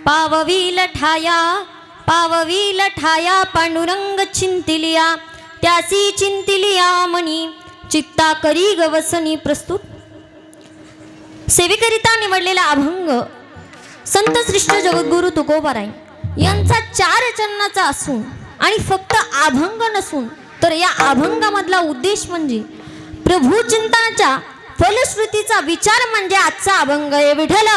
पाववील ठाया पांडुरंग चिंतिलिया त्यासी चिंतिलिया मनी चित्ता करी गवसनी. प्रस्तुत सेवेकरिता निवडलेला अभंग संत श्रेष्ठ जगद्गुरु तुकोबाराय यांचा 4 चरणाचा असून आणि फक्त अभंग नसून तर या अभंगामधला उद्देश म्हणजे प्रभू चिंतनाच्या फलश्रुतीचा विचार म्हणजे आजचा अभंग आहे. विठ्ठल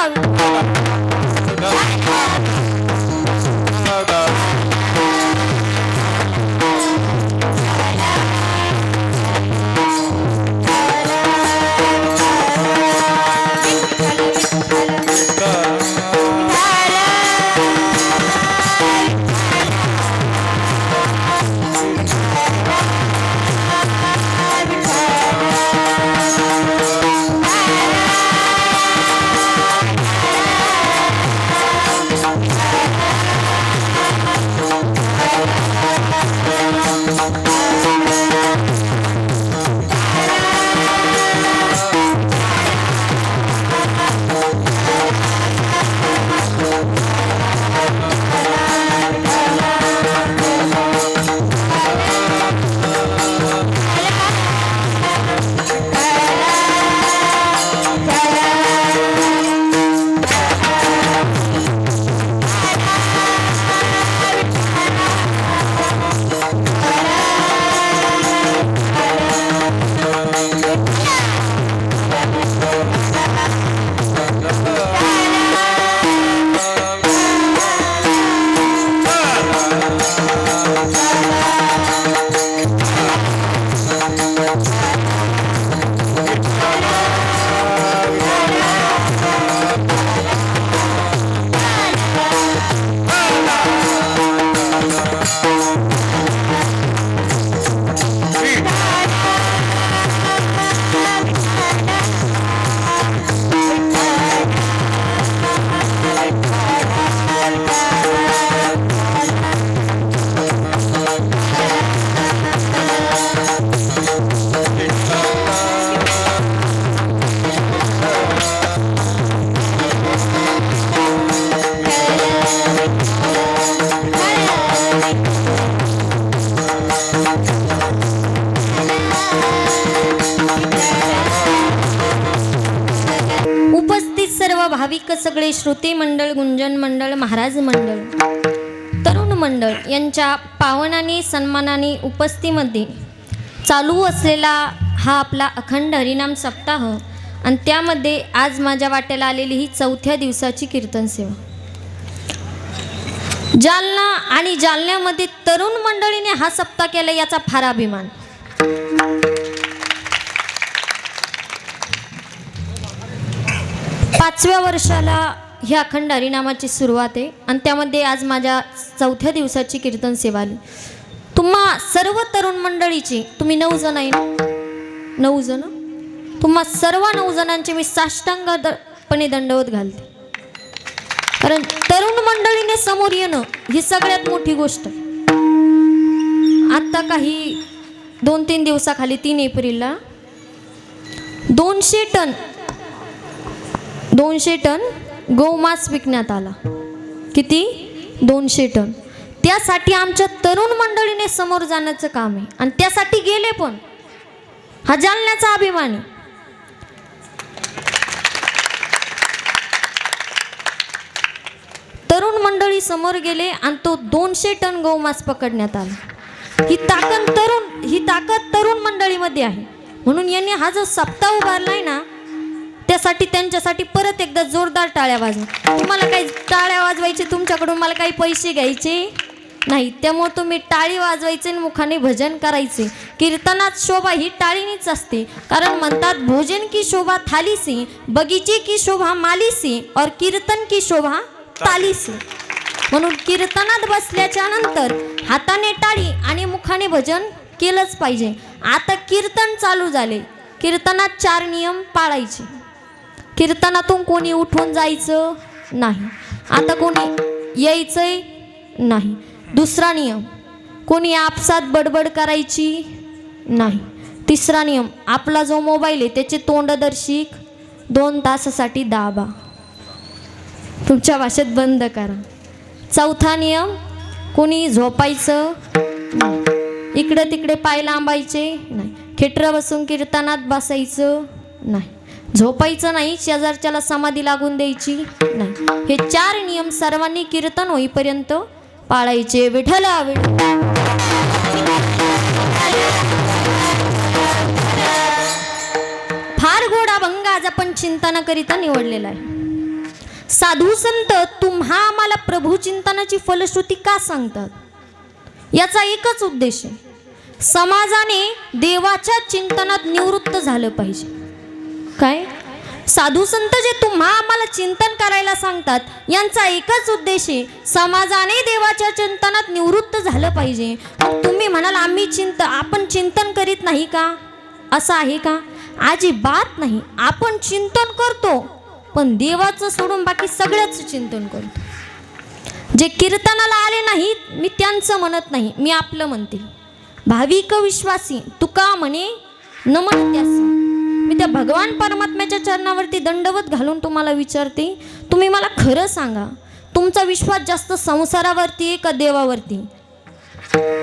भाविक सगळे श्रोते मंडळ, गुंजन मंडळ, महाराज मंडळ, तरुण मंडळ यांच्या पावनाने सन्मानाने उपस्थितीमध्ये चालू असलेला हा आपला अखंड हरिनाम सप्ताह आणि त्यामध्ये आज माझ्या वाट्याला आलेली ही 4थ्या दिवसाची कीर्तन सेवा. जालना आणि जालन्यामध्ये तरुण मंडळीने हा सप्ताह केला याचा फार अभिमान. 5व्या वर्षाला ह्या अखंड हरिनामाची सुरुवात आहे आणि त्यामध्ये आज माझ्या 4थ्या दिवसाची कीर्तन सेवा आली. तुम्हा सर्व तरुण मंडळीची, तुम्ही 9 जण आहे ना, 9 जण, तुम्हा सर्व 9 जणांचे मी साष्टांगपणे दंडवत घालते. कारण तरुण मंडळीने समोर येणं ही सगळ्यात मोठी गोष्ट. आता काही 2-3 दिवसाखाली 3 एप्रिलला 200 टन गोमांस विकण्यात आला. किती? 200 टन. त्यासाठी आमच्या तरुण मंडळीने समोर जाण्याचं काम आहे आणि त्यासाठी गेले पण. हा जालन्याचा अभिमान आहे. तरुण मंडळी समोर गेले आणि तो 200 टन गोमांस पकडण्यात आला. ही ताकद तरुण मंडळीमध्ये आहे. म्हणून यांनी हा जो सप्ताह उभारलाय ना, त्यासाठी त्यांच्यासाठी परत एकदा जोरदार टाळ्या वाजवा. तुम्हाला काही टाळ्या वाजवायचे, तुमच्याकडून मला काही पैसे घ्यायचे नाही, त्यामुळे तुम्ही टाळी वाजवायचे आणि मुखाने भजन करायचे. कीर्तनात शोभा ही टाळीनीच असते. कारण म्हणतात, भोजन की शोभा थाली से, बगीचे की शोभा माली से और कीर्तन की शोभा ताली से. म्हणून कीर्तनात बसल्याच्या नंतर हाताने टाळी आणि मुखाने भजन केलंच पाहिजे. आता कीर्तन चालू झाले. कीर्तनात 4 नियम पाळायचे. कीर्तनातून कोणी उठून जायचं नाही. आता कोणी यायचंय नाही. दुसरा नियम, कोणी आपसात बडबड करायची नाही. तिसरा नियम, आपला जो मोबाईल आहे त्याचे तोंडदर्शिक 2 तासासाठी दाबा. तुमच्या भाषेत बंद करा. चौथा नियम, कोणी झोपायचं नाही, इकडे तिकडे पाय लांबायचे नाही, खेटरं बसून कीर्तनात बसायचं नाही, झोपायचं नाही, शेजारच्याला समाधी लागून द्यायची नाही. हे 4 नियम सर्वांनी कीर्तन होईपर्यंत पाळायचे. विठ्ठला फार गोड अभंग आज आपण चिंतनाकरिता निवडलेला आहे. साधू संत तुम्हा आम्हाला प्रभू चिंतनाची फलश्रुती का सांगतात? याचा एकच उद्देश आहे, समाजाने देवाच्या चिंतनात निवृत्त झालं पाहिजे. काय साधू संत जे तुम्हा आम्हाला चिंतन करायला सांगतात, यांचा एकच उद्देश आहे, समाजाने देवाच्या चिंतनात निवृत्त झालं पाहिजे. तुम्ही म्हणाल आपण चिंतन करीत नाही का? असं आहे का? अजिबात नाही. आपण चिंतन करतो, पण देवाचं सोडून बाकी सगळ्याच चिंतन करतो. जे कीर्तनाला आले नाहीत, मी त्यांचं म्हणत नाही, मी आपलं म्हणते. भाविक विश्वासी तुका म्हणे नमन त्यासी. मी त्या भगवान परमात्म्याच्या चरणावरती दंडवत घालून तुम्हाला विचारते, तुम्ही मला खरं सांगा, तुमचा विश्वास जास्त संसारावरती आहे का देवावरती?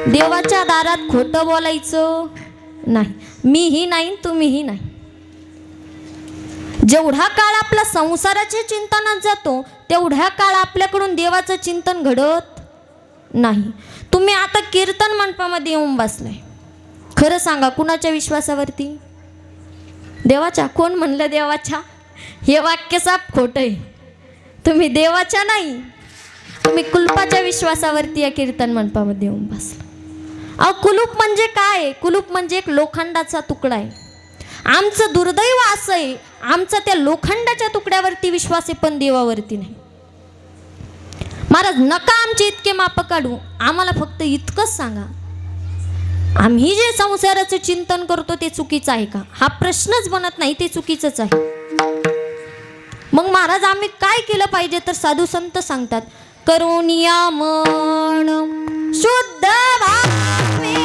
देवाच्या दारात खोटं बोलायचं नाही, मीही नाही तुम्हीही नाही. जेवढा काळ आपला संसाराच्या चिंतनात जातो, तेवढ्या काळ आपल्याकडून देवाचं चिंतन घडत नाही. तुम्ही आता कीर्तन मंडपामध्ये येऊन बसलाय, खरं सांगा कुणाच्या विश्वासावरती? देवाच्या. कोण म्हणलं देवाच्या? हे वाक्य साप खोटं आहे. तुम्ही देवाच्या नाही, तुम्ही कुलपाच्या विश्वासावरती या कीर्तन मंडपामध्ये येऊन बसला. कुलूप म्हणजे काय? कुलूप म्हणजे एक लोखंडाचा तुकडा आहे. आमचं दुर्दैव असं आहे, आमचा त्या लोखंडाच्या तुकड्यावरती विश्वास आहे, पण देवावरती नाही. महाराज नका आमचे इतके माप काढू, आम्हाला फक्त इतकंच सांगा, आम्ही जे संसाराचं चिंतन करतो ते चुकीचं आहे का? हा प्रश्नच बनत नाही, ते चुकीचंच आहे. मग महाराज आम्ही काय केलं पाहिजे? तर साधू संत सांगतात, करुणिया मन शुद्ध भावे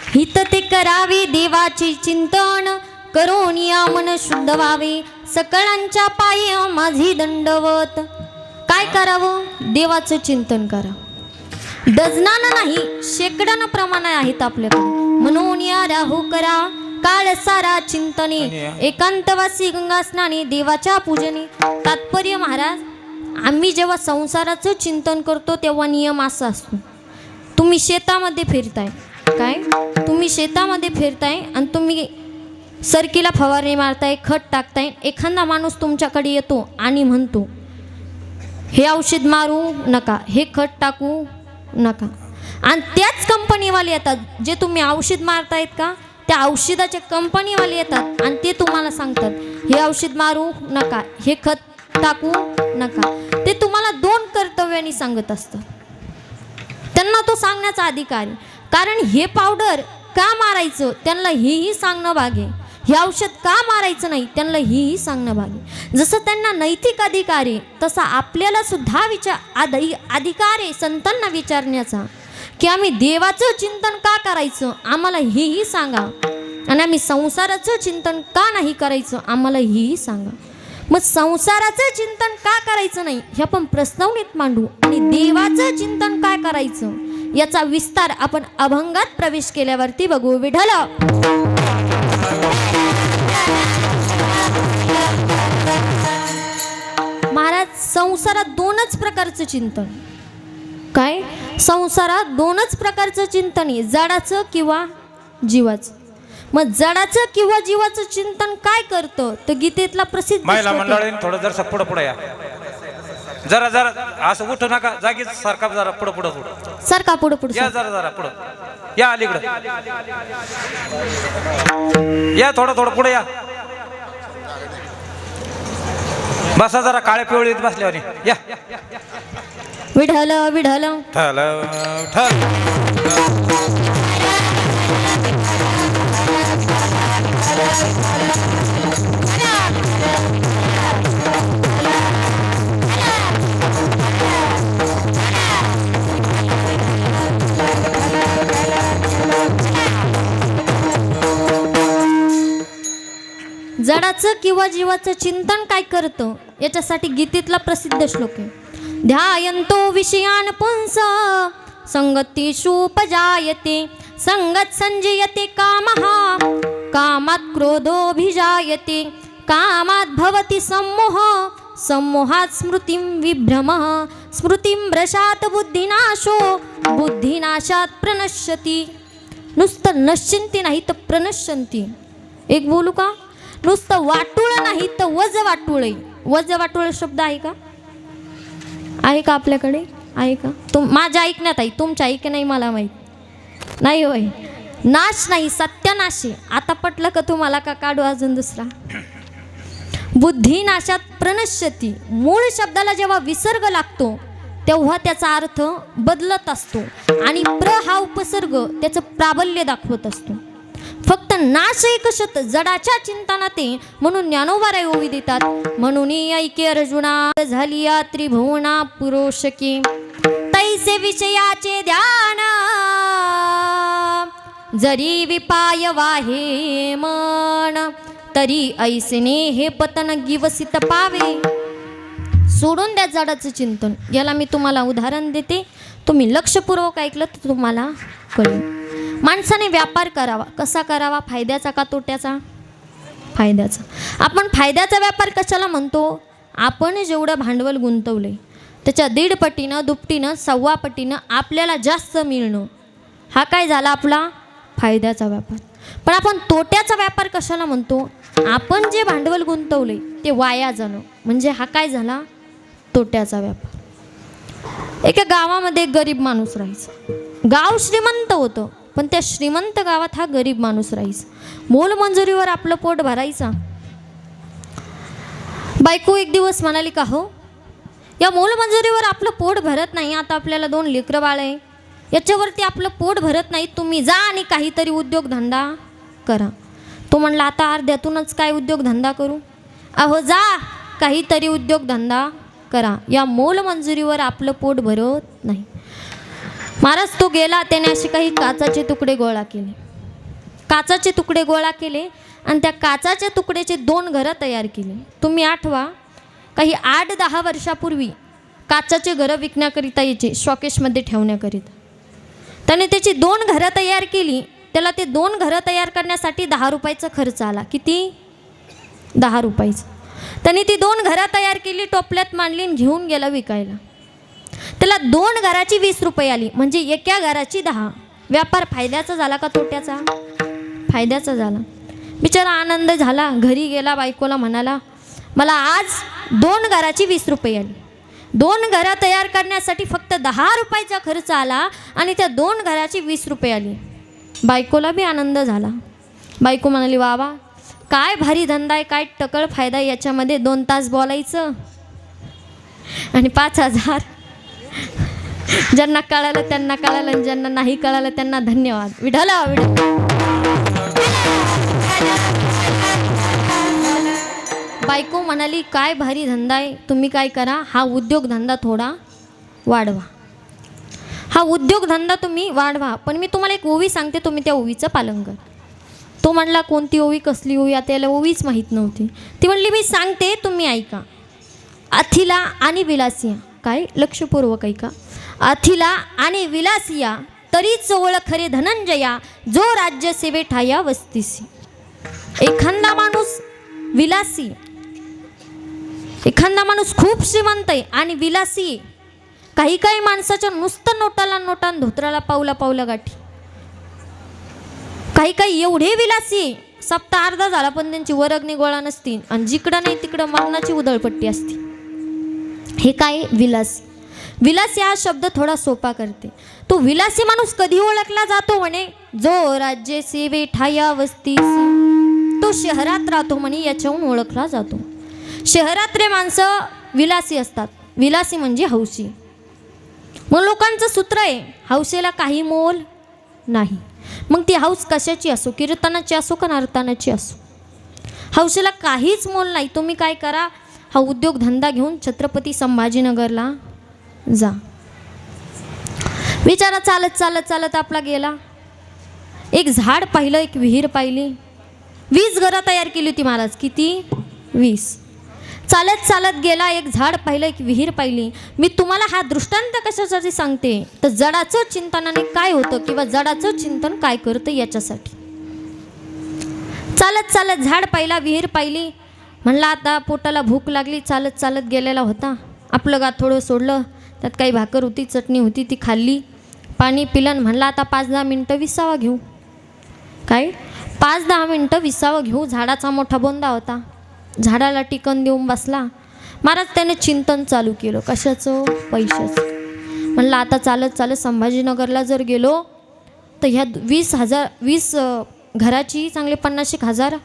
हित ते करावे देवाचे चिंतन, करून या मन शुद्ध व्हावे, सकळांच्या पायी माझी दंडवत. काय करावं? देवाचं चिंतन करावं. डझनानं नाही, शेकडानं प्रमाण आहेत आपल्याकडे. म्हणून या राहू करा काळ सारा चिंतने, एकांतवासी गंगा स्नाने, देवाच्या पूजने. तात्पर्य महाराज, आम्ही जेव्हा संसाराचं चिंतन करतो तेव्हा नियम असा असतो, तुम्ही शेतामध्ये फिरताय, काय तुम्ही शेतामध्ये फिरताय आणि तुम्ही सरकीला फवारणी मारताय, खत टाकताय. एखादा माणूस तुमच्याकडे येतो आणि म्हणतो हे औषध मारू नका, हे खत टाकू नका. आणि त्याच कंपनीवाले येतात जे तुम्ही औषध मारतायत का, त्या औषधाच्या कंपनीवाले येतात आणि ते तुम्हाला सांगतात हे औषध मारू नका, हे खत टाकू नका. ते तुम्हाला 2 कर्तव्यांनी सांगत असतात. त्यांना तो सांगण्याचा अधिकार आहे. कारण हे पावडर का मारायचं त्यांना हेही सांगणं भाग आहे, हे औषध का मारायचं नाही त्यांना हेही सांगणं भाग आहे. जसं त्यांना नैतिक अधिकार आहे तसा आपल्याला सुद्धा अधिकार आहे संतांना विचारण्याचा की आम्ही देवाचं चिंतन का करायचं आम्हाला हेही सांगा, आणि आम्ही संसाराचं चिंतन का नाही करायचं आम्हाला हेही सांगा. मग संसाराचं चिंतन का करायचं नाही हे आपण प्रस्तावनेत मांडू, आणि देवाचं चिंतन काय करायचं याचा विस्तार आपण अभंगात प्रवेश केल्यावरती बघू. विठ्ठल महाराज, संसारात 2च प्रकारचं चिंतन, काय संसारात 2च प्रकारचं चिंतन आहे, जडाचं किंवा जीवाचं. मग जडाचं किंवा जीवाचं चिंतन काय करतं तर गीतेतला प्रसिद्ध महिला मंडळीने थोडं जर पुढं पुढे या, जरा जरा असं उठू नका, जागीच सारखा जरा पुढं पुढं पुढं सारखा पुढं पुढं या, जरा जरा पुढं या, अलीकडे या, थोडं थोडं पुढे या, बसा जरा काळ्या पिवळीत बसल्यावर या. विठ्ठल विठ्ठल ठल ठल जडाचं किंवा जीवाचं चिंतन काय करतं याच्यासाठी गीतेतला प्रसिद्ध श्लोक आहे. ध्यायन्तो विषयान् पुंस संगतीषुपजायते संगत संजयते कामः कामात् क्रोधोऽभिजायते कामात् भवति सम्मोह सम्मोहात् स्मृतिं विभ्रमः स्मृतिं भ्रशात् बुद्धिनाशो बुद्धिनाशात् प्रणश्यति. नुसतं नश्यन्ति नाही तर प्रणश्यन्ति. एक बोलू का, नुसतं वाटुळं नाही तर वज वाटुळे. वज वाटुळे शब्द आहे का, आहे का आपल्याकडे, आहे का? माझ्या ऐकण्यात आहे, तुमच्या ऐक नाही मला माहीत नाही. होय, नाश नाही सत्यानाशी. आता पटलं का तुम्हाला का काढू अजून दुसरा? बुद्धिनाशात प्रणश्यती. मूळ शब्दाला जेव्हा विसर्ग लागतो तेव्हा त्याचा अर्थ बदलत असतो आणि प्र हा उपसर्ग त्याचं प्राबल्य दाखवत असतो. फक्त नाश एक शत जडाच्या चिंतनाते म्हणून ज्ञानोबाराय ओवी देतात. म्हणून ऐके अर्जुना झाली या त्रिभुवना पुरोषकी तैसे विषयाचे ध्यान जरी विपाय वाहे मन तरी ऐसने हे पतन गिवसित पावे. सोडून द्या जडाचं चिंतन. याला मी तुम्हाला उदाहरण देते, तुम्ही लक्षपूर्वक ऐकलं तर तुम्हाला कळेल. माणसाने व्यापार करावा, कसा करावा, फायद्याचा का तोट्याचा? फायद्याचा. आपण फायद्याचा व्यापार कशाला म्हणतो? आपण जेवढं भांडवल गुंतवले त्याच्या 1.5 पटीनं, दुपटीनं, 1.25 पटीनं आपल्याला जास्त मिळणं, हा काय झाला आपला फायद्याचा व्यापार. पण आपण तोट्याचा व्यापार कशाला म्हणतो? आपण जे भांडवल गुंतवले ते वाया जाणं, म्हणजे हा काय झाला तोट्याचा व्यापार. एका गावामध्ये एक गरीब माणूस राहायचा. गाव श्रीमंत होतं पण त्या श्रीमंत गावात हा गरीब माणूस राहायचा. मोलमजुरीवर आपलं पोट भरायचा. बायको एक दिवस म्हणाली का हो, या मोलमजुरीवर आपलं पोट भरत नाही, आता आपल्याला 2 लेकरं बाळ आहे, याच्यावरती आपलं पोट भरत नाही, तुम्ही जा आणि काहीतरी उद्योगधंदा करा. तो म्हणला आता अर्ध्यातूनच काय उद्योगधंदा करू? अहो जा काहीतरी उद्योगधंदा करा, या मोलमजुरीवर आपलं पोट भरत नाही. महाराज तो गेला, त्याने असे काही काचाचे तुकडे गोळा केले. काचाचे तुकडे गोळा केले आणि त्या काचाच्या तुकड्याचे 2 घरं तयार केली. तुम्ही आठवा, काही 8-10 वर्षापूर्वी काचाचे घरं विकण्याकरिता यायचे, शॉकेशमध्ये ठेवण्याकरिता. त्याने त्याची 2 घरं तयार केली. त्याला ते 2 घरं तयार करण्यासाठी 10 रुपयाचा खर्च आला. किती? 10 रुपयाचा. त्याने ती 2 घरं तयार केली, टोपल्यात मांडली, घेऊन गेला विकायला. त्याला 2 घराची 20 रुपये आली, म्हणजे एका घराची 10. व्यापार फायद्याचा झाला का तोट्याचा? फायद्याचा झाला. बिचारा आनंद झाला. घरी गेला, बायकोला म्हणाला मला आज 2 घराची 20 रुपये आली. 2 घरं तयार करण्यासाठी फक्त 10 रुपयाचा खर्च आला आणि त्या 2 घराची 20 रुपये आली. बायकोला बी आनंद झाला. बायको म्हणाली बाबा काय भारी धंदा आहे, काय टकळ फायदा आहे याच्यामध्ये. 2 तास बोलायचं आणि 5,000. ज्यांना कळालं त्यांना कळालं आणि ज्यांना नाही कळालं त्यांना धन्यवाद. विढाला बायको म्हणाली काय भारी धंदा आहे, तुम्ही काय करा हा उद्योगधंदा थोडा वाढवा. हा उद्योगधंदा तुम्ही वाढवा, पण मी तुम्हाला एक ओवी सांगते, तुम्ही त्या ओवीचं पालन करा. तो म्हणला कोणती ओवी, कसली ओवी? आता याला ओवीच माहीत नव्हती. ती म्हणली मी सांगते तुम्ही ऐका. अथिला आणि विलासिया, काय लक्षपूर्वक ऐका. अथिला आणि विलासिया तरीच ओळख खरे धनंजया, जो राज्यसेवे ठाया वस्तीसी. एखादा माणूस विलासी, एखादा माणूस खूप श्रीमंत आहे आणि विलासी. काही काही माणसाच्या नुसतं नोटाला नोटान धोत्राला पावला पावला गाठी. काही काही एवढे विलासी सप्ताह अर्धा झाला पण त्यांची वरगणी गोळा नसती आणि जिकडं नाही तिकडं मरणाची उधळपट्टी असते. हे काय विलासी. विलासी हा शब्द थोडा सोपा करते. तो विलासी माणूस कधी ओळखला जातो म्हणे, जो राज्य सेवे ठाया वस्तीसी. तो शहरात राहतो म्हणे, याच्याहून ओळखला जातो. शहरातले माणसं विलासी असतात. विलासी म्हणजे हौशी. मग लोकांचं सूत्र आहे हौसेला काही मोल नाही. मग ती हौस कशाची असो, कीर्तनाची असो का नर्तनाची असो, हौसेला काहीच मोल नाही. तुम्ही काय करा, हा उद्योगधंदा घेऊन छत्रपती संभाजीनगरला जा. बिचारा चालत चालत चालत आपला गेला. एक झाड पाहिलं, एक विहीर पाहिली. 20 घरं तयार केली होती महाराज. किती? 20. चालत चालत गेला, एक झाड पाहिलं, एक विहीर पाहिली. मी तुम्हाला हा दृष्टांत कशासाठी सांगते, तर जडाचं चिंतनाने काय होतं किंवा जडाचं चिंतन काय करतं याच्यासाठी. चालत चालत झाड पाहिला, विहीर पाहिली. म्हणला आता पोटाला भूक लागली. चालत चालत गेलेला होता. आपलं गात थोडं सोडलं, त्यात काही भाकर होती, चटणी होती, ती खाल्ली. पाणी पिलं. म्हणला आता 5-10 मिनटं विसावा घेऊ. काय 5-10 मिनटं विसावा घेऊ. झाडाचा मोठा बोंदा होता. झाडाला टिकन देऊन बसला. महाराज त्याने चिंतन चालू केलं. कशाचं? पैशाचं. म्हणलं आता चालत चालत संभाजीनगरला जर गेलो तर ह्या 20 घराची चांगले 50,000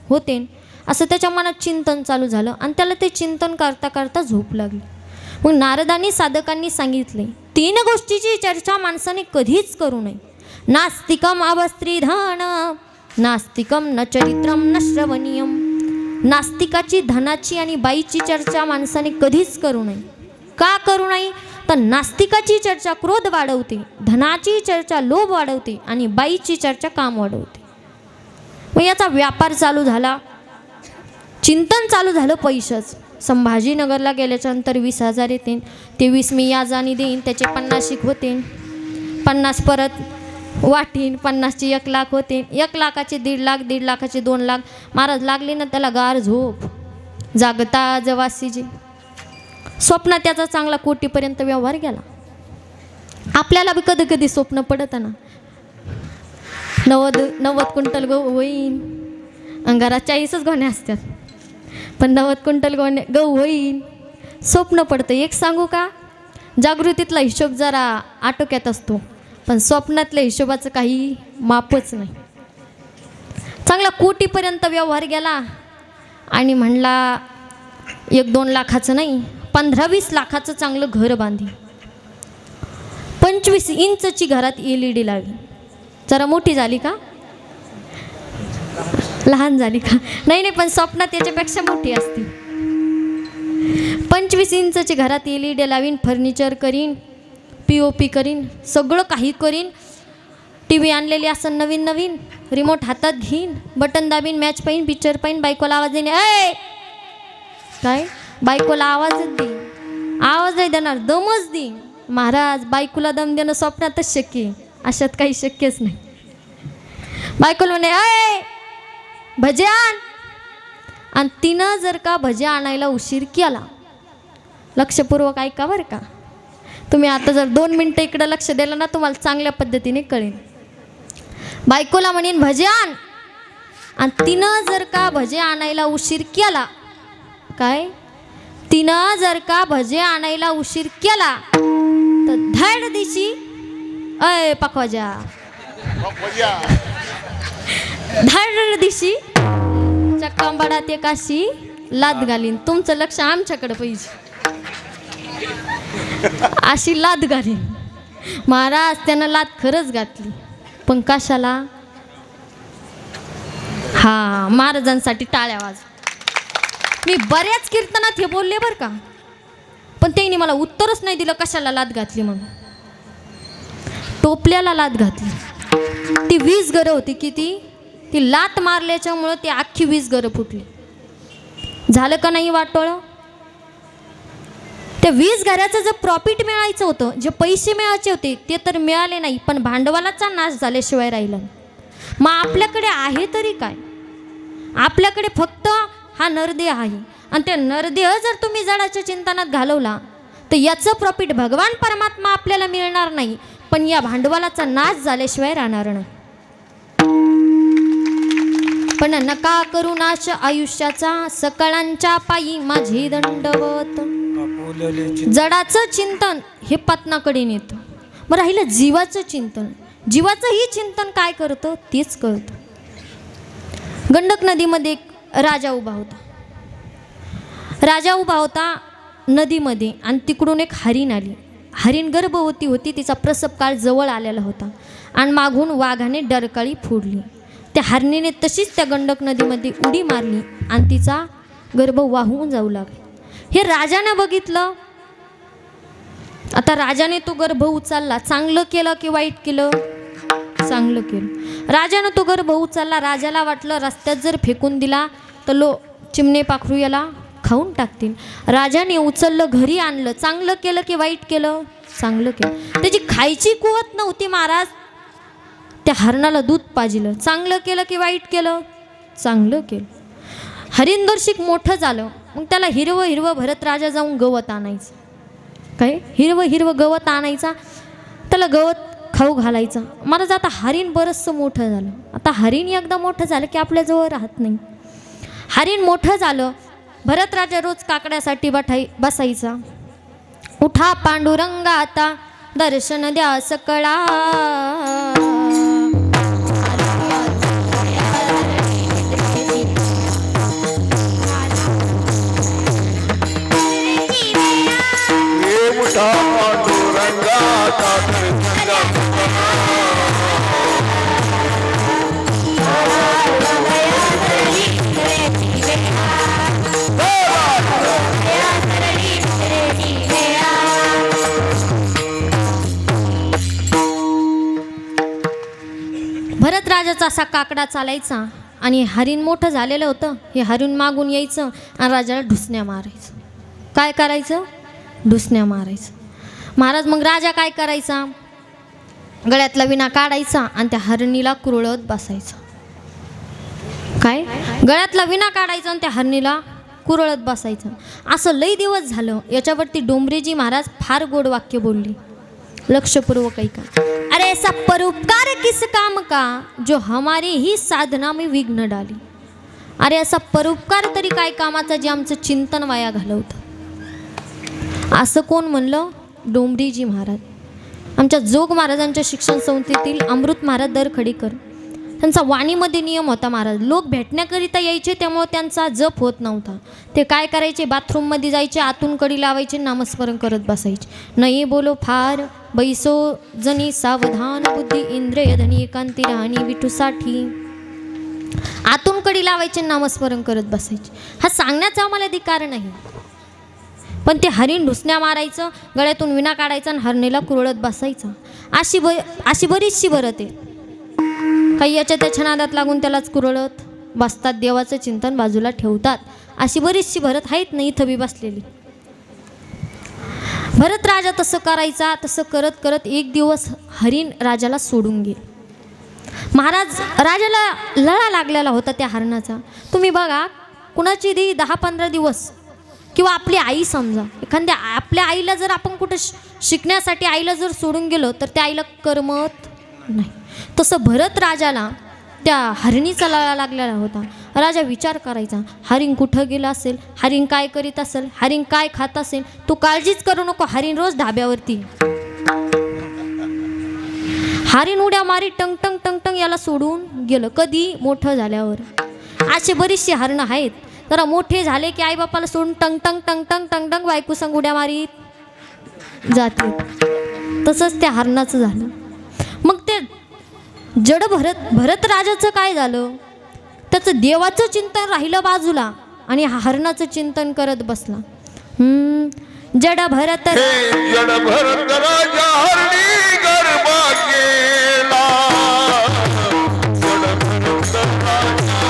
होते. असं त्याच्या मनात चिंतन चालू झालं आणि त्याला ते चिंतन करता करता झोप लागली. मग नारदांनी साधकांनी सांगितले 3 गोष्टीची चर्चा माणसाने कधीच करू नये. नास्तिकम अवस्त्रीधन, नास्तिकम न चरित्रम न श्रवणीयम. नास्तिकाची, धनाची आणि बाईची चर्चा माणसाने कधीच करू नये. का करू नये? तर नास्तिकाची चर्चा क्रोध वाढवते, धनाची चर्चा लोभ वाढवते आणि बाईची चर्चा काम वाढवते. मग याचा व्यापार चालू झाला, चिंतन चालू झालं पैशाचं. संभाजीनगरला गेल्याच्या नंतर 20,000 येते. ते 20 मी याजानी देईन, त्याचे 50 होते. 50 परत वाटीन, 50ची 1 लाख होते. 1 लाखाचे 1.5 लाख, 1.5 लाखाचे 2 लाख. महाराज लागले ना त्याला गार झोप. जागता जवासीजी. स्वप्नात त्याचा चांगला कोटीपर्यंत व्यवहार गेला. आपल्याला बी कधी कधी स्वप्न पडतं ना, 90 क्विंटल गहू होईन. अंगारात 40च गोण्या असतात, पण 90 क्विंटल गहू होईन स्वप्न पडतं. एक सांगू का, जागृतीतला हिशोब जरा आटोक्यात असतो, पण स्वप्नातल्या हिशोबाचं काही मापच नाही. चांगला कोटीपर्यंत व्यवहार गेला आणि म्हणला 1-2 लाखाचं नाही, 15-20 लाखाचं चांगलं घर बांधी. 25 इंचची घरात LED लावली. जरा मोठी झाली का? लहान झाली का? नाही नाही, पण स्वप्नात याच्यापेक्षा मोठी असते. 25 इंचची घरात LED लावीन, फर्निचर करीन, POP करीन, सगळं काही करीन. TV आणलेली असं नवीन नवीन, रिमोट हातात घेईन, बटन दाबीन, मॅच पाहीन, पिक्चर पाहीन, बायकोला आवाज देईन. ए काय? बायकोला आवाजच दे. आवाज नाही देणार, दमच दे. महाराज बायकोला दम देणं स्वप्नातच शक्य आहे, अशात काही शक्यच नाही. बायकोला म्हणे ए भजे आण, आणि तिनं जर का भजे आणायला उशीर केला, लक्षपूर्वक ऐका बरं का, तुम्ही आता जर 2 मिनटं इकडं लक्ष दिलं ना तुम्हाला चांगल्या पद्धतीने कळेल. बायकोला म्हणेन भजे आण, आणि तिनं जर का भजे आणायला उशीर केला, काय तिनं जर का भजे आणायला उशीर केला तर धड दिशी अय पकवाजा, धड दिशी चक्कांबाडात एक अशी लाद घालीन. तुमचं लक्ष आमच्याकडे पाहिजे. अशी लाद घालीन. महाराज त्यानं लाद खरंच घातली, पण कशाला? हा, महाराजांसाठी टाळ्या वाज. मी बऱ्याच कीर्तनात हे बोलले बरं का, पण त्यांनी मला उत्तरच नाही दिलं कशाला लाद घातली म्हणून. टोपल्याला लाद घातली. ती 20 घरं होती किती, ती लात मारल्याच्यामुळं ती अख्खी 20 घरं फुटली. झालं का नाही वाटोळं? त्या 20 घराचं जे प्रॉफिट मिळायचं होतं, जे पैसे मिळायचे होते ते तर मिळाले नाही, पण भांडवलाचा नाश झाल्याशिवाय राहिला. मग आपल्याकडे आहे तरी काय? आपल्याकडे फक्त हा नरदेह आहे, आणि त्या नरदेह जर तुम्ही जडाच्या चिंतनात घालवला तर याचं प्रॉफिट भगवान परमात्मा आपल्याला मिळणार नाही, पण या भांडवलाचा नाश झाल्याशिवाय राहणार नाही. पण नका करू नाश आयुष्याचा, सकळांच्या पायी माझे दंडवत. जडाचं चिंतन हे पत्नाकडे नेतं. मग राहिलं जीवाचं चिंतन. जीवाचंही चिंतन काय करतं तेच कळतं. गंडक नदीमध्ये एक राजा उभा होता. राजा उभा होता नदीमध्ये, आणि तिकडून एक हरीण आली. हरीण गर्भवती होती, तिचा प्रसव काळ जवळ आलेला होता, आणि मागून वाघाने डरकाळी फोडली. त्या हरणीने तशीच त्या गंडक नदीमध्ये उडी मारली, आणि तिचा गर्भ वाहून जाऊ लागला. हे राजाने बघितलं. आता राजाने तो गर्भ उचलला. चांगलं केलं की वाईट केलं? चांगलं केलं. राजाने तो गर्भ उचलला. राजाला वाटलं रस्त्यात जर फेकून दिला तर चिमणे पाखरू याला खाऊन टाकतील. राजाने उचललं, घरी आणलं. चांगलं केलं की वाईट केलं? चांगलं केलं. त्याची खायची कुवत नव्हती महाराज, त्या हरणाला दूध पाजिलं. चांगलं केलं की वाईट केलं? चांगलं केलं. हरिंदर्शिक मोठं झालं. मग त्याला हिरवं हिरवं भरत राजा जाऊन गवत आणायचं. काय हिरवं हिरवं गवत आणायचा, त्याला गवत खाऊ घालायचं. महाराज आता हरिण बरंचसं मोठं झालं. आता हरिण एकदा मोठं झालं की आपल्याजवळ राहत नाही. हरिण मोठं झालं. भरत राजा रोज काकड्यासाठी बसायचा. उठा पांडुरंगा आता दर्शन द्या सकळा. भरत राजाचा असा काकडा चालायचा, आणि हरिण मोठं झालेलं होतं. हे हरिण मागून यायचं आणि राजाला ढुसण्या मारायचं. काय करायचं? ढुसण्या मारायचं. महाराज मग राजा काय करायचा? गळ्यातला विणा काढायचा आणि त्या हरणीला कुरळत बसायचा. काय? गळ्यातला विणा काढायचा आणि त्या हरणीला कुरळत बसायचं. असं लई दिवस झालं. याच्यावरती डोंबरेजी महाराज फार गोड वाक्य बोलली. लक्षपूर्वक ऐका. अरे ऐसा परोपकार किस काम का जो हमारे ही साधना में विघ्न डाली. अरे असा परोपकार तरी काय कामाचा जे आमचं चिंतन वाया घालवतं. असं कोण म्हणलं? डोंबरीजी महाराज. आमच्या जोग महाराजांच्या शिक्षण संस्थेतील अमृत महाराज दरखडीकर. त्यांचा वाणीमध्ये नियम होता महाराज. लोक भेटण्याकरिता यायचे, त्यामुळे त्यांचा जप होत नव्हता. ते काय करायचे? बाथरूममध्ये जायचे, आतून कडी लावायचे, नामस्मरण करत बसायचे. नाही बोलो फार बैसो जनी सावधान बुद्धी इंद्रिय धनी एकांती राहणी विठूसाठी. आतून कडी लावायचे, नामस्मरण करत बसायचे. हा सांगण्याचा आम्हाला अधिकार नाही, पण ते हरिण ढुसण्या मारायचं, गळ्यातून विणा काढायचा आणि हरणीला कुरळत बसायचं. अशी बरीचशी भरत आहे. काही याच्या त्याच्या नादात लागून त्यालाच कुरळत बसतात, देवाचं चिंतन बाजूला ठेवतात. अशी बरीचशी भरत आहेत ना इथं बी बसलेली. भरत राजा तसं करायचा. तसं करत करत एक दिवस हरिण राजाला सोडून गेले. महाराज राजाला लळा लागलेला होता त्या हरणाचा. तुम्ही बघा, कुणाची दी 10-15 दिवस, किंवा आपली आई समजा, एखाद्या आपल्या आईला जर आपण कुठं शिकण्यासाठी आईला जर सोडून गेलो तर त्या आईला करमत नाही. तसं भरत राजाला त्या हरिणीचा लळा लागलेला होता. राजा विचार करायचा, हरिण कुठं गेला असेल, हरिण काय करीत असेल, हरिण काय खात असेल. तू काळजीच करू नको, हरिण रोज धाब्यावरती. हरिण उड्या मारी टंग टंग टंग टंग याला सोडून गेलं. कधी? मोठं झाल्यावर. असे बरीचशी हरणं आहेत, जरा मोठे झाले की आईबापाला सोडून टंग टंग टंग टंग टंग टंग बायको संग उड्या मारीत जाते. तसंच त्या हरणाचं झालं. मग ते जड भरत राजाचं काय झालं, त्याचं देवाचं चिंतन राहिलं बाजूला आणि हरणाचं चिंतन करत बसला. जड भरत जड भरत राजा हरणी गरबा गेला. जड भरत राजा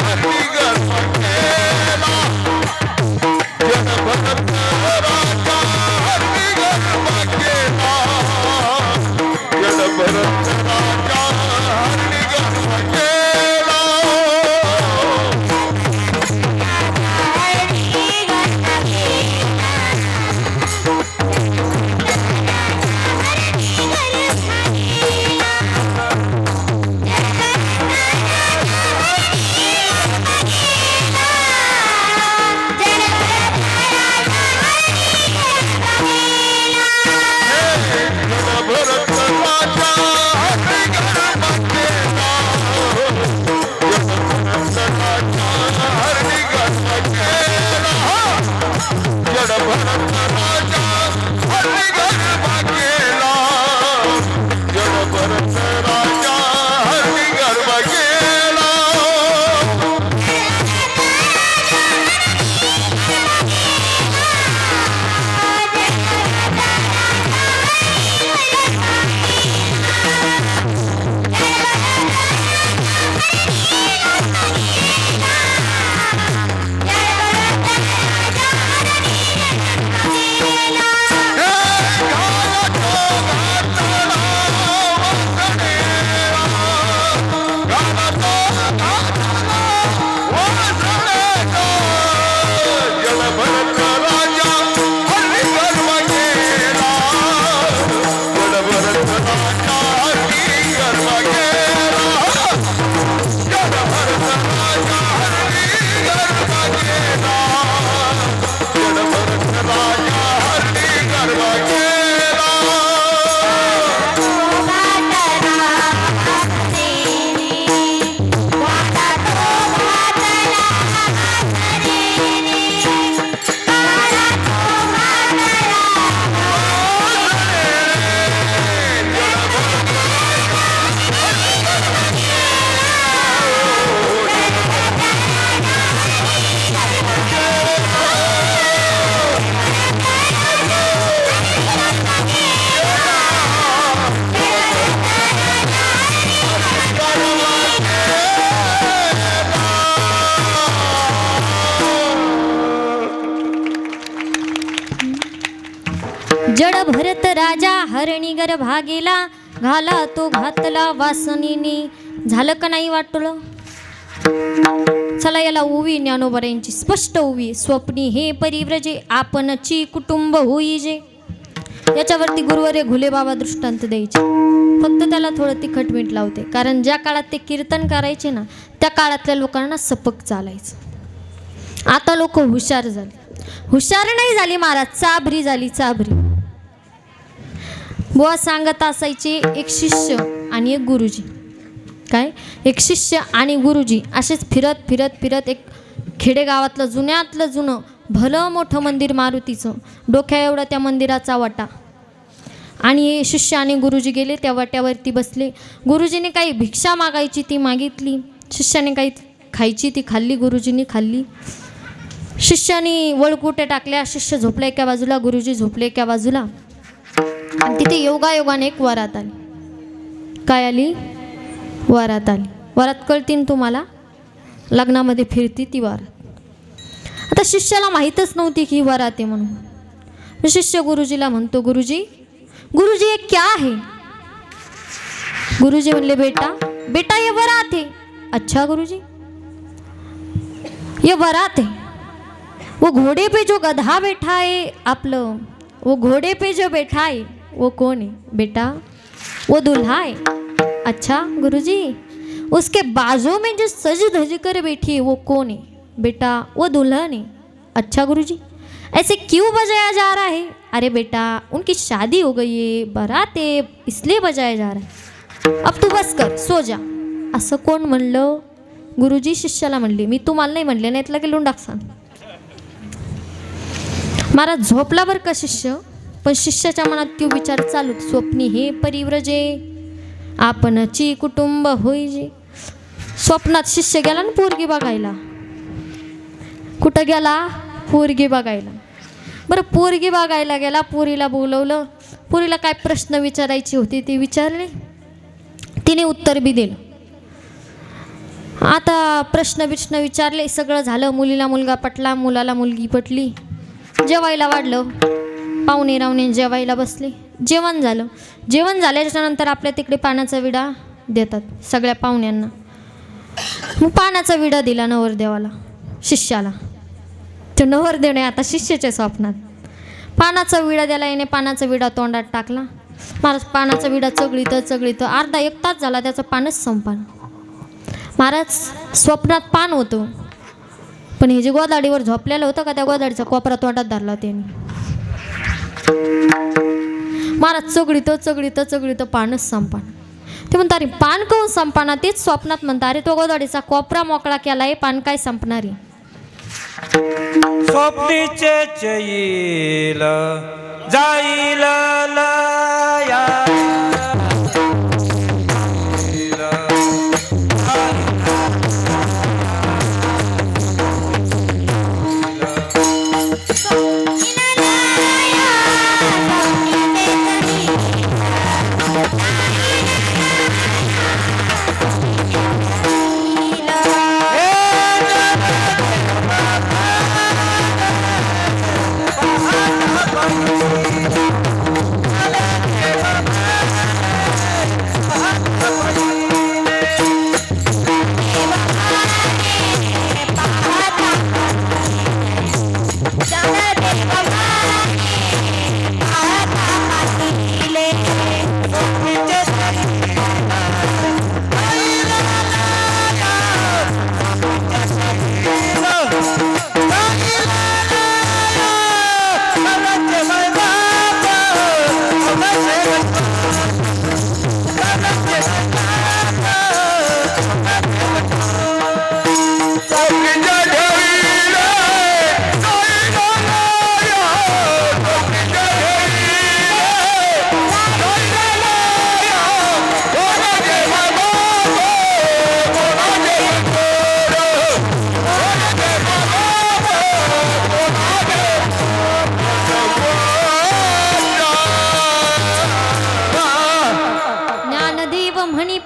हरणी गरबा गेला. जड भरत राजा हरणी गरबा गेला. जड भरत राजा हरणी गरबा गेला. जड भरत राजा हरणी गर्भा गेला. घाला तो घातला वासनीने. झालं का नाही वाटलं? चला याला उवी ज्ञानोबरायांची स्पष्ट उवी. स्वप्नी हे परिव्रजे आपणची कुटुंब होईजे. याच्यावरती गुरुवारे घुले बाबा दृष्टांत द्यायचे. फक्त त्याला थोडं तिखट मीठ लावते, कारण ज्या काळात ते कीर्तन करायचे ना त्या काळातल्या लोकांना सपक चालायचं. आता लोक हुशार झाले. हुशार नाही झाली महाराज, चाभरी झाली, चाभरी. बुवा सांगत असायचे, एक शिष्य आणि एक गुरुजी. काय? एक शिष्य आणि गुरुजी असेच फिरत फिरत फिरत एक खेडेगावातलं जुन्यातलं जुनं भलं मोठं मंदिर मारुतीचं. डोक्या एवढा त्या मंदिराचा वाटा. आणि शिष्य आणि गुरुजी गेले, त्या वाट्यावरती बसले. गुरुजीने काही भिक्षा मागायची ती मागितली. शिष्याने काही खायची ती खाल्ली. गुरुजींनी खाल्ली. शिष्याने वळकुट्या टाकल्या. शिष्य झोपले एका बाजूला, गुरुजी झोपले एका बाजूला. आणि तिथे योगायोगाने एक वरात आली. काय आली? वरात आली. वरात कळतीन तुम्हाला, लग्नामध्ये फिरती ती वरात. आता शिष्याला माहीतच नव्हती की वरात आहे म्हणून. शिष्य गुरुजीला म्हणतो, गुरुजी गुरुजी ये क्या है? गुरुजी म्हणले, बेटा बेटा ये वरात है. अच्छा गुरुजी, ये वरात है. वो घोड़े पे जो गधा बैठा है आपलं वो घोड़े पे जो बैठा है वो कौन है बेटा? वो दूल्हा है। अच्छा गुरुजी, उसके बाजू में जो सज धज कर बैठी है वो कौन है बेटा? वो दुल्हन है। अच्छा गुरुजी, ऐसे क्यों बजाया जा रहा है? अरे बेटा, उनकी शादी हो गई है, बारात है, इसलिए बजाया जा रहा है। अब तू बस कर, सो जा. असं कोण म्हणलं? गुरुजी शिष्याला म्हणले. मी तुम्हाला नाही म्हणले, नाही इथला गेलून टाकसान. महाराज झोपला बरं का शिष्य, पण शिष्याच्या मनात तो विचार चालू, स्वप्नी हे परिव्रजे आपणची कुटुंब होईजे. स्वप्नात शिष्य गेला ना पोरगी बघायला. कुठं गेला? पोरगी बघायला. बरं, पोरगी बघायला गेला, पोरीला बोलवलं. पोरीला काय प्रश्न विचारायची होती ते विचारले, तिने उत्तर बी दिलं. आता प्रश्न विचारले, सगळं झालं. मुलीला मुलगा पटला, मुलाला मुलगी पटली. जेवायला वाढलं, पाहुणे रावणे जेवायला बसले. जेवण झालं. जेवण झाल्याच्या नंतर आपल्या तिकडे पाण्याचा विडा देतात सगळ्या पाहुण्यांना. मग पाण्याचा विडा दिला नवरदेवाला, शिष्याला. तो नवरदेवने आता शिष्याच्या स्वप्नात पानाचा विडा द्यायला, याने पानाचा विडा तोंडात टाकला. महाराज पानाचा विडा चगळीत अर्धा एक तास झाला, त्याचं पानच संपलं. महाराज स्वप्नात पान होतं, पण हे जे गोदाडीवर झोपलेलं होतं का, त्या गोदाडीचा कोपरा तोंडात धरला त्याने. महाराज चगळीत पानच संपलं. ते म्हणता, अरे पान काहून संपना? तेच स्वप्नात म्हणता, अरे तो गोदाडीचा कोपरा मोकळा केलाय, पान काय संपणार आहे? स्वप्नीचे येईल जाईल लया.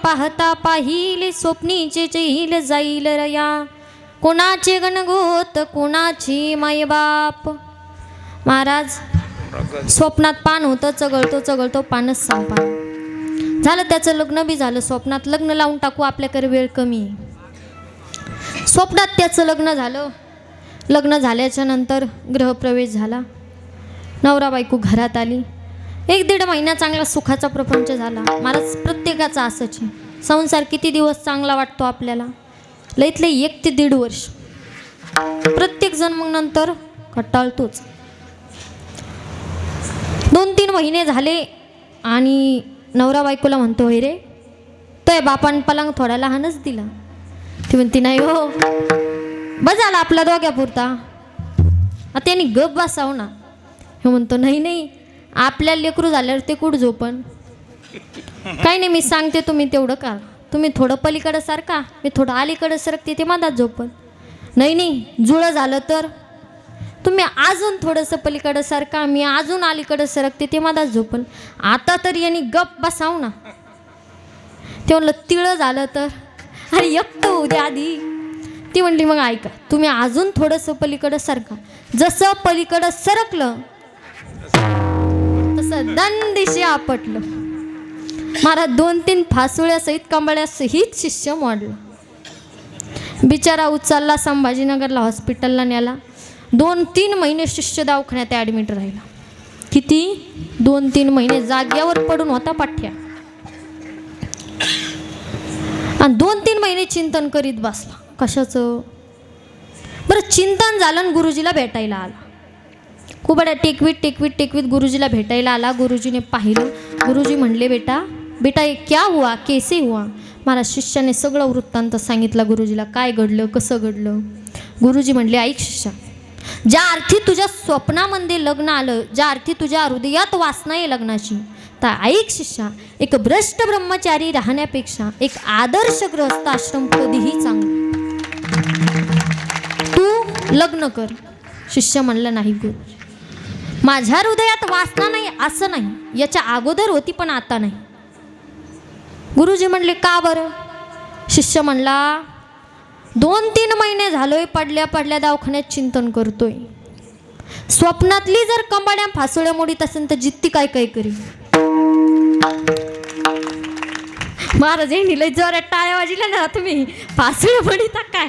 पाहता पाहिले स्वप्नीचे चैल जाईल रया. कोणाचे गणगोत कोणाची मायबाप. महाराज स्वप्नात पान होतं, चगळतो पानच संपा. झालं त्याचं लग्न बी झालं. स्वप्नात लग्न लावून टाकू, आपल्याकडे वेळ कमी आहे. स्वप्नात त्याचं लग्न झालं. लग्न झाल्याच्या नंतर गृहप्रवेश झाला. नवरा बायको घरात आली. 1-1.5 महिना चांगला सुखाचा प्रपंच झाला. महाराज प्रत्येकाचा असंच आहे. संसार किती दिवस चांगला वाटतो आपल्याला? लईतले 1 ते 1.5 वर्ष. प्रत्येक जण मग नंतर कंटाळतोच. 2-3 महिने झाले आणि नवरा बायकोला म्हणतो, होय रे, तो बापान पलंग थोडा लहानच दिला. ती म्हणती, नाही हो, बस झाला आपला दोघ्यापुरता, आता त्यांनी गप बसाव ना. हे म्हणतो, नाही, आपल्या लेकरू झाल्यावर ते कुठं झोपण? काही नाही, मी सांगते, तुम्ही तेवढं का, तुम्ही थोडं पलीकडं सारखा, मी थोडं अलीकडं सरकते, ते मधात झोपण. नाही, जुळं झालं तर तुम्ही अजून थोडंसं पलीकडं सारखा, मी अजून अलीकडं सरकते, ते मधात झोपण. आता तर यांनी गप बसाव ना. ते म्हणलं, तिळं झालं तर, अरे एकटं होऊ द्या आधी. ती म्हणली, मग ऐका, तुम्ही अजून थोडंसं पलीकडं सरका. जसं पलीकडं सरकलं तसं दंदिशी आपटलं. महाराज 2-3 फासुळ्यासहित कंबळ्यासहित शिष्य मोडला. बिचारा उचलला, संभाजीनगरला हॉस्पिटलला न्याला. 2-3 महिने शिष्य दवाखान्यात ॲडमिट राहिला. ही किती 2-3 महिने जाग्यावर पडून होता पाठ्या आणि 2-3 महिने चिंतन करीत बसला. कशाचं बरं चिंतन झालं आणि गुरुजीला भेटायला आला. खूप टेकवीत गुरुजीला भेटायला आला. गुरुजीने पाहिलं. गुरुजी म्हणले बेटा ये क्या हुआ कैसे हुआ. मला शिष्याने सगळं वृत्तांत सांगितला गुरुजीला, काय घडलं कसं घडलं. गुरुजी म्हणले ऐक शिष्या, ज्या अर्थी तुझ्या स्वप्नामध्ये लग्न आलं, ज्या अर्थी तुझ्या हृदयात वासना आहे लग्नाची, तर ऐक शिष्या, एक भ्रष्ट ब्रह्मचारी राहण्यापेक्षा एक आदर्श गृहस्थ आश्रम कधीही चांगला. तू लग्न कर. शिष्य म्हणलं नाही गुरु, माझ्या हृदयात वासना नाही असं नाही, याच्या अगोदर होती पण आता नाही. गुरुजी म्हणले का बरं. शिष्य म्हणला 2-3 महिने झालोय पडल्या दवाखान्यात चिंतन करतोय. स्वप्नातली जर कंबाड्या फासोळ्या मोडीत असेल तर जित्ती काय करी. महाराज यांनी लय जोरात टाळ्या वाजल्या ना, तुम्ही फासोळ्या मोडीता काय.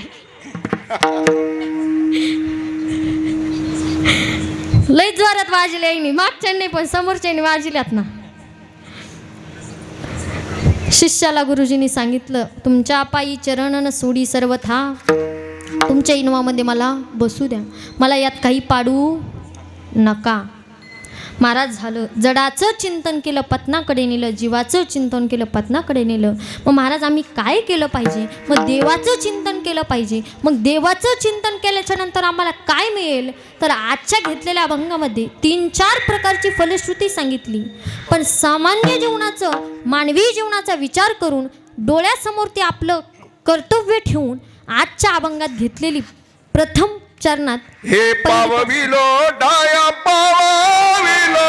लय जोरात वाजले यांनी, मागच्यांनी पण समोरच्यांनी वाजल्यात ना. शिष्याला गुरुजींनी सांगितलं तुमच्या पायी चरणन सोडी सर्वथा, तुमच्या इनवामध्ये मला बसू द्या, मला यात काही पाडू नका. महाराज झालं, जडाचं चिंतन केलं पत्नाकडे नेलं, जीवाचं चिंतन केलं पत्नाकडे नेलं. मग महाराज आम्ही काय केलं पाहिजे. मग देवाचं चिंतन केलं पाहिजे. मग देवाचं चिंतन केल्याच्या नंतर आम्हाला काय मिळेल. तर आजच्या घेतलेल्या अभंगामध्ये 3-4 प्रकारची फलश्रुती सांगितली. पण सामान्य जीवनाचं मानवी जीवनाचा विचार करून डोळ्यासमोर ते आपलं कर्तव्य ठेवून आजच्या अभंगात घेतलेली प्रथम चरणात हे पावविलो डाया पावविलो